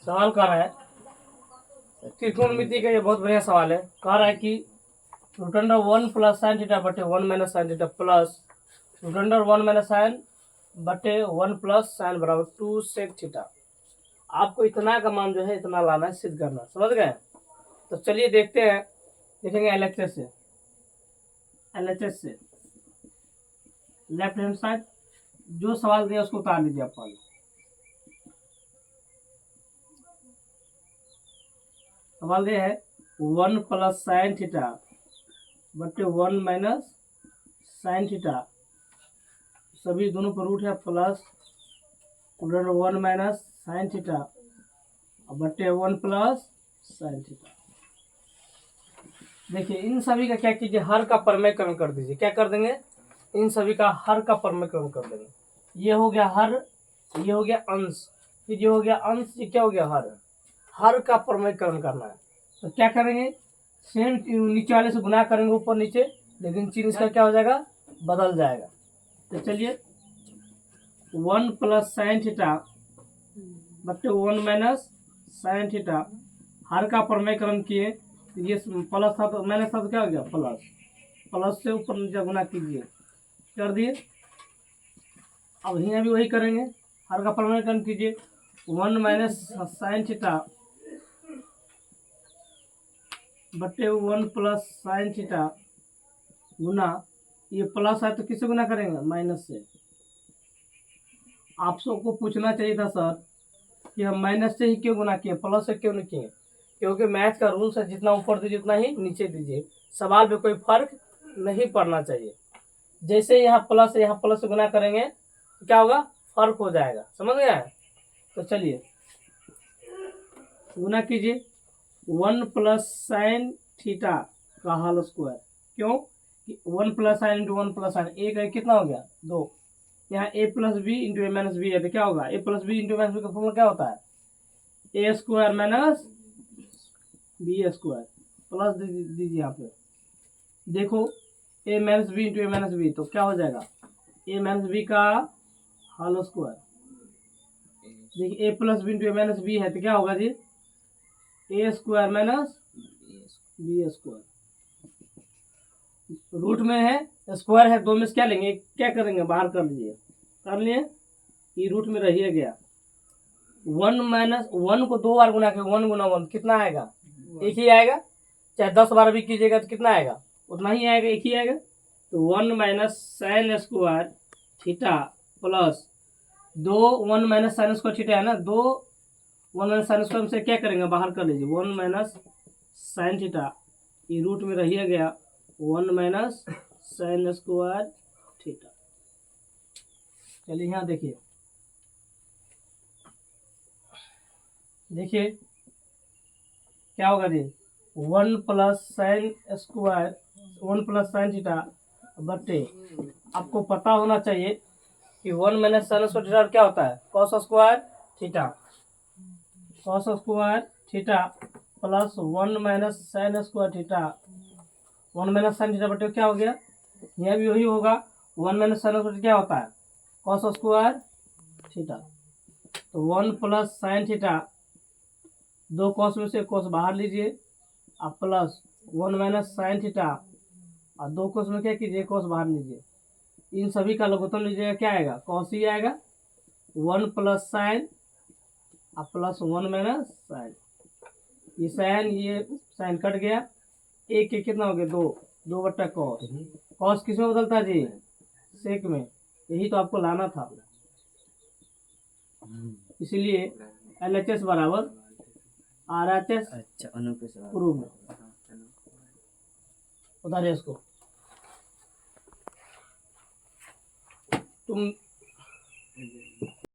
सवाल कह रहा है, त्रिकोणमिति का ये बहुत बढ़िया सवाल है। कह रहा है कि root under 1 plus sine theta बटे 1 minus sine theta plus root under 1 minus sine बटे 1 प्लस साइन बराबर 2 सेक थीटा। आपको इतना का मान जो है इतना लाना है, सिद्ध करना। समझ गए? तो चलिए देखते हैं, देखेंगे एलएचएस से लेफ्ट हैंड साइड जो सवाल दिया उसको उतार लीजिए आप पहले। सवाल दिया है 1 प्लस साइन थीटा बटे 1 माइनस साइन थीटा, सभी दोनों पर रूट है, प्लस 1 माइनस साइन थीटा बटे 1 प्लस साइन थीटा। देखिए इन सभी का क्या कीजिए, हर का परमेयकरण कर दीजिए। क्या कर देंगे? इन सभी का हर का परमेयकरण कर देंगे। ये हो गया हर, ये हो गया अंश, फिर ये हो गया अंश, ये क्या हो गया हर। हर का परमेयकरण करना है तो क्या करेंगे, सेम नीचे वाले से गुना करेंगे ऊपर नीचे, लेकिन चिन्ह इसका क्या हो जाएगा, बदल जाएगा। तो चलिए 1 प्लस साइन थीटा बटे 1 माइनस साइन थीटा, हर का परमेयकरण किए, ये प्लस था तो माइनस था तो क्या हो गया प्लस, प्लस से ऊपर नीचे गुना कीजिए, कर दिए। अब यहाँ भी वही करेंगे, हर का परमेयकरण कीजिए, 1 माइनस साइन थीटा बटे 1 प्लस साइन थीटा गुना, ये प्लस है तो किससे गुना करेंगे, माइनस से। आप सबको पूछना चाहिए था सर कि हम माइनस से ही क्यों गुना किए, प्लस से क्यों नहीं किए? क्योंकि मैथ का रूल्स है जितना ऊपर दीजिए उतना ही नीचे दीजिए, सवाल पे कोई फर्क नहीं पड़ना चाहिए। जैसे यहाँ प्लस से यहाँ प्लस से गुना करेंगे तो क्या होगा, फर्क हो जाएगा। समझ गया है? तो चलिए गुना कीजिए, 1 प्लस साइन थीटा का होल स्क्वायर, क्यों कि 1 plus sine into 1 plus sine, एक है कितना हो गया 2, यहाँ A plus B into A minus B है तो क्या होगा, A plus B into minus B का फॉर्मूला क्या होता है, A square minus B square, plus दीजिए यहाँ पे। देखो A minus B into A minus B तो क्या हो जाएगा, ए माइनस बी का होल स्क्वायर। देखिए A plus B into A minus B है तो क्या होगा जी, A square minus B square. Root में है, स्क्वायर है, दो में से क्या लेंगे, क्या करेंगे, बाहर कर लीजिए, कर लिए, ये रूट में रहिए गया। 1 माइनस 1 को 2 बार गुना के 1 गुना 1 कितना आएगा, एक ही आएगा। चाहे 10 बार भी कीजिएगा तो कितना आएगा, उतना ही आएगा, एक ही आएगा। तो 1 minus sine square theta plus 2 1 minus sine square theta है ना, 2 1 माइनस साइन स्क्वायर से क्या करेंगे, बाहर कर लीजिए, 1 माइनस साइन थीटा, ये रूट में रहिए गया 1 माइनस साइन स्क्वायर थीटा। चलिए यहाँ देखिए, देखिए क्या होगा जी, 1 plus sine square 1 plus sine theta बटे, आपको पता होना चाहिए कि 1 माइनस साइन स्क्वायर थीटा क्या होता है, cos square theta, cos square theta plus 1 minus sine square theta, 1 minus sine theta बटे क्या हो गया, यह भी वही होगा, 1 माइनस साइन स्क्वायर क्या होता है, कॉस स्क्वायर थीटा। तो 1 प्लस साइन थीटा, दो कॉस में से कॉस बाहर लीजिए, अब प्लस 1 माइनस साइन थीटा, और दो कॉस में क्या कीजिए, कॉस बाहर लीजिए, इन सभी का लघुत्तम लीजिएगा, क्या आएगा, कॉस ही आएगा। 1 प्लस साइन और प्लस 1 माइनस साइन, ये साइन कट गया, एक के कितना हो गया 2, 2 बट्टा कॉस, कॉस किस में बदलता है जी, सेक में, यही तो आपको लाना था। इसीलिए एलएचएस बराबर आरएचएस, अच्छा प्रूव उतारिए इसको। तुम